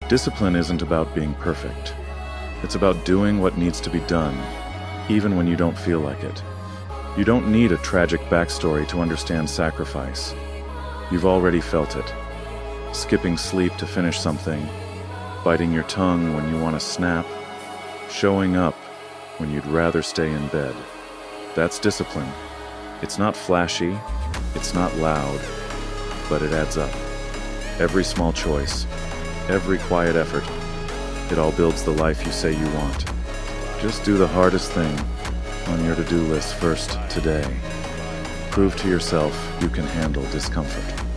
Discipline isn't about being perfect. It's about doing what needs to be done, even when you don't feel like it. You don't need a tragic backstory to understand sacrifice. You've already felt it. Skipping sleep to finish something, biting your tongue when you want to snap, showing up when you'd rather stay in bed. That's discipline. It's not flashy, it's not loud, but it adds up. Every small choice, every quiet effort, it all builds the life you say you want. Just do the hardest thing on your to-do list first today. Prove to yourself you can handle discomfort.